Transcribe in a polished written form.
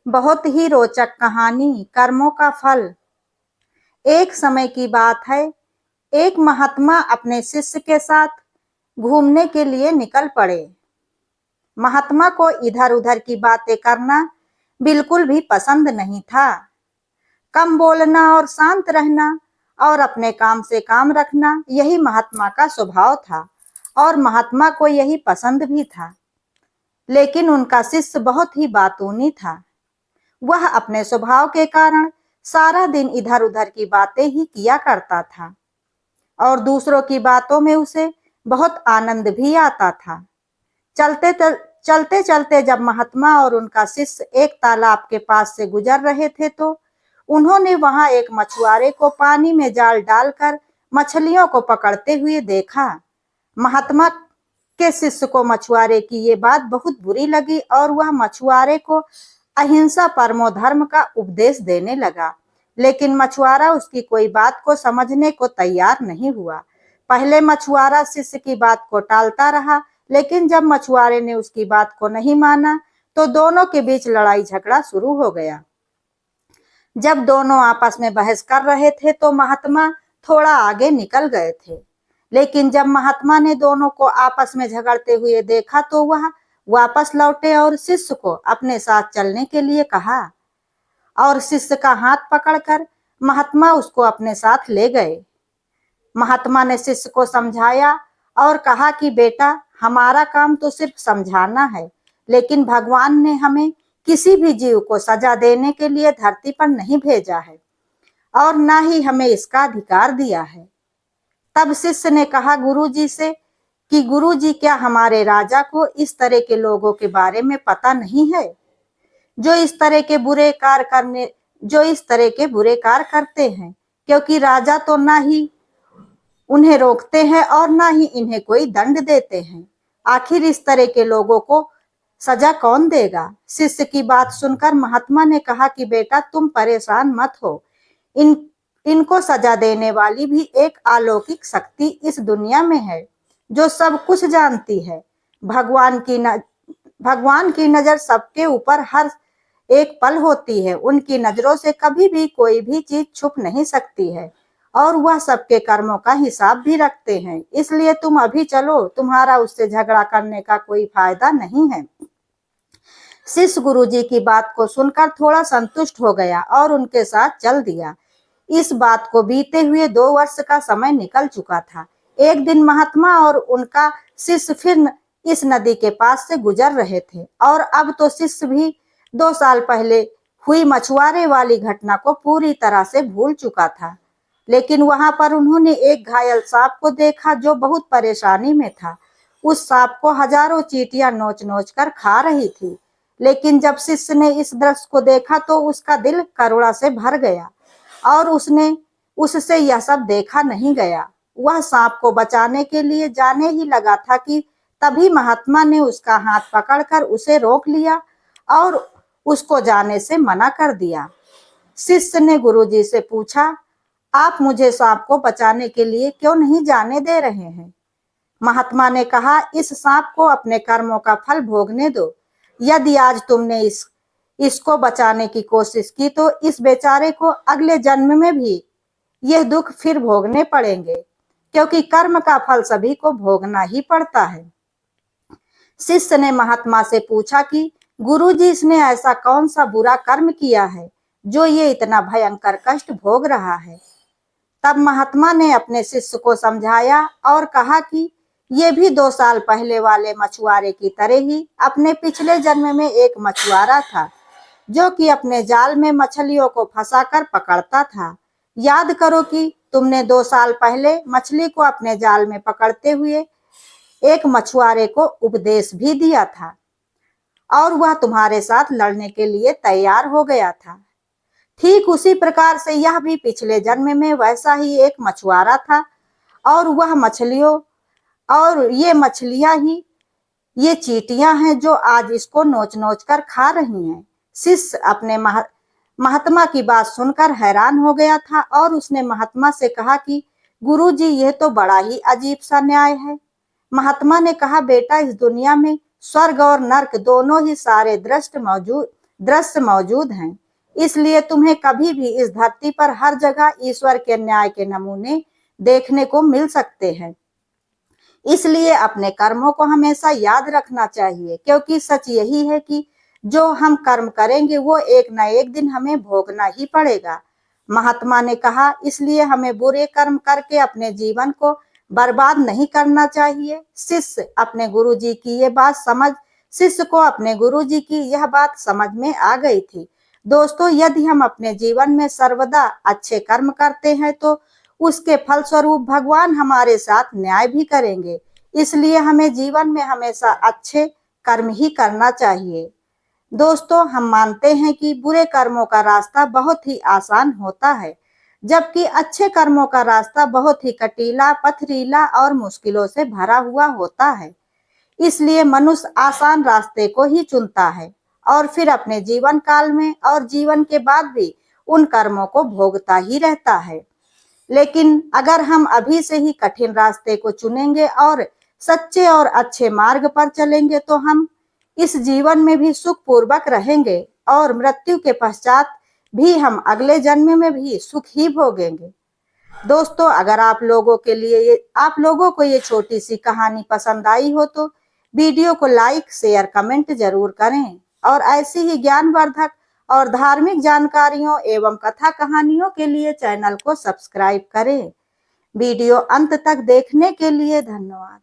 बहुत ही रोचक कहानी कर्मों का फल। एक समय की बात है, एक महात्मा अपने शिष्य के साथ घूमने के लिए निकल पड़े। महात्मा को इधर उधर की बातें करना बिल्कुल भी पसंद नहीं था। कम बोलना और शांत रहना और अपने काम से काम रखना, यही महात्मा का स्वभाव था और महात्मा को यही पसंद भी था। लेकिन उनका शिष्य बहुत ही बातूनी था। वह अपने स्वभाव के कारण सारा दिन इधर उधर की बातें ही किया करता था और दूसरों की बातों में उसे बहुत आनंद भी आता था। चलते चलते जब महात्मा और उनका शिष्य एक तालाब के पास से गुजर रहे थे तो उन्होंने वहां एक मछुआरे को पानी में जाल डालकर मछलियों को पकड़ते हुए देखा। महात्मा के शिष्य को मछुआरे की ये बात बहुत बुरी लगी और वह मछुआरे को अहिंसा परमो धर्म का उपदेश देने लगा। लेकिन मछुआरा उसकी कोई बात को समझने को तैयार नहीं हुआ। पहले मछुआरा शिष्य की बात को टालता रहा, लेकिन जब मछुआरे ने उसकी बात को नहीं माना तो दोनों के बीच लड़ाई झगड़ा शुरू हो गया। जब दोनों आपस में बहस कर रहे थे तो महात्मा थोड़ा आगे निकल गए थे। लेकिन जब महात्मा ने दोनों को आपस में झगड़ते हुए देखा तो वह वापस लौटे और शिष्य को अपने साथ चलने के लिए कहा और शिष्य का हाथ पकड़कर महात्मा उसको अपने साथ ले गए। महात्मा ने शिष्य को समझाया और कहा कि बेटा, हमारा काम तो सिर्फ समझाना है, लेकिन भगवान ने हमें किसी भी जीव को सजा देने के लिए धरती पर नहीं भेजा है और ना ही हमें इसका अधिकार दिया है। तब शिष्य ने कहा गुरुजी से कि गुरुजी, क्या हमारे राजा को इस तरह के लोगों के बारे में पता नहीं है जो इस तरह के बुरे कार्य करते हैं? क्योंकि राजा तो ना ही उन्हें रोकते हैं और ना ही इन्हें कोई दंड देते हैं। आखिर इस तरह के लोगों को सजा कौन देगा? शिष्य की बात सुनकर महात्मा ने कहा कि बेटा, तुम परेशान मत हो। इनको सजा देने वाली भी एक अलौकिक शक्ति इस दुनिया में है जो सब कुछ जानती है। भगवान की नजर सबके ऊपर हर एक पल होती है। उनकी नजरों से कभी भी कोई भी चीज छुप नहीं सकती है और वह सबके कर्मों का हिसाब भी रखते हैं। इसलिए तुम अभी चलो, तुम्हारा उससे झगड़ा करने का कोई फायदा नहीं है। शिष्य गुरुजी की बात को सुनकर थोड़ा संतुष्ट हो गया और उनके साथ चल दिया। इस बात को बीते हुए 2 वर्ष का समय निकल चुका था। एक दिन महात्मा और उनका शिष्य फिर इस नदी के पास से गुजर रहे थे और अब तो शिष्य भी 2 साल पहले हुई मछुआरे वाली घटना को पूरी तरह से भूल चुका था। लेकिन वहां पर उन्होंने एक घायल सांप को देखा जो बहुत परेशानी में था। उस सांप को हजारों चींटियां नोच नोच कर खा रही थी। लेकिन जब शिष्य ने इस दृश्य को देखा तो उसका दिल करुणा से भर गया और उससे यह सब देखा नहीं गया। वह सांप को बचाने के लिए जाने ही लगा था कि तभी महात्मा ने उसका हाथ पकड़कर उसे रोक लिया और उसको जाने से मना कर दिया। शिष्य ने गुरुजी से पूछा, आप मुझे सांप को बचाने के लिए क्यों नहीं जाने दे रहे हैं? महात्मा ने कहा, इस सांप को अपने कर्मों का फल भोगने दो। यदि आज तुमने इसको बचाने की कोशिश की तो इस बेचारे को अगले जन्म में भी यह दुख फिर भोगने पड़ेंगे, क्योंकि कर्म का फल सभी को भोगना ही पड़ता है। शिष्य ने महात्मा से पूछा कि गुरुजी, इसने ऐसा कौन सा बुरा कर्म किया है जो ये इतना भयंकर कष्ट भोग रहा है? तब महात्मा ने अपने शिष्य को समझाया और कहा कि ये भी 2 साल पहले वाले मछुआरे की तरह ही अपने पिछले जन्म में एक मछुआरा था जो कि अपने जाल में मछलियों को फंसाकर पकड़ता था। याद करो कि तुमने 2 साल पहले मछली को अपने जाल में पकड़ते हुए एक मछुआरे को उपदेश भी दिया था और वह तुम्हारे साथ लड़ने के लिए तैयार हो गया था। ठीक उसी प्रकार से यह भी पिछले जन्म में वैसा ही एक मछुआरा था और ये मछलियां ही ये चींटियां हैं जो आज इसको नोच नोच कर खा रही हैं। शिष्य अपने महात्मा की बात सुनकर हैरान हो गया था और उसने महात्मा से कहा कि गुरुजी, यह तो बड़ा ही अजीब सा न्याय है। महात्मा ने कहा, बेटा, इस दुनिया में स्वर्ग और नर्क दोनों ही सारे दृश्य मौजूद हैं। इसलिए तुम्हें कभी भी इस धरती पर हर जगह ईश्वर के न्याय के नमूने देखने को मिल सकते हैं। इसलिए अपने कर्मों को हमेशा याद रखना चाहिए, क्योंकि सच यही है कि जो हम कर्म करेंगे वो एक न एक दिन हमें भोगना ही पड़ेगा। महात्मा ने कहा, इसलिए हमें बुरे कर्म करके अपने जीवन को बर्बाद नहीं करना चाहिए। शिष्य को अपने गुरुजी की यह बात समझ में आ गई थी। दोस्तों, यदि हम अपने जीवन में सर्वदा अच्छे कर्म करते हैं तो उसके फलस्वरूप भगवान हमारे साथ न्याय भी करेंगे। इसलिए हमें जीवन में हमेशा अच्छे कर्म ही करना चाहिए। दोस्तों, हम मानते हैं कि बुरे कर्मों का रास्ता बहुत ही आसान होता है, जबकि अच्छे कर्मों का रास्ता बहुत ही कटीला, पथरीला और मुश्किलों से भरा हुआ होता है। इसलिए मनुष्य आसान रास्ते को ही चुनता है और फिर अपने जीवन काल में और जीवन के बाद भी उन कर्मों को भोगता ही रहता है। लेकिन अगर हम अभी से ही कठिन रास्ते को चुनेंगे और सच्चे और अच्छे मार्ग पर चलेंगे तो हम इस जीवन में भी सुखपूर्वक रहेंगे और मृत्यु के पश्चात भी हम अगले जन्म में भी सुख ही भोगेंगे। दोस्तों, अगर आप लोगों को ये छोटी सी कहानी पसंद आई हो तो वीडियो को लाइक, शेयर, कमेंट जरूर करें और ऐसी ही ज्ञानवर्धक और धार्मिक जानकारियों एवं कथा कहानियों के लिए चैनल को सब्सक्राइब करें। वीडियो अंत तक देखने के लिए धन्यवाद।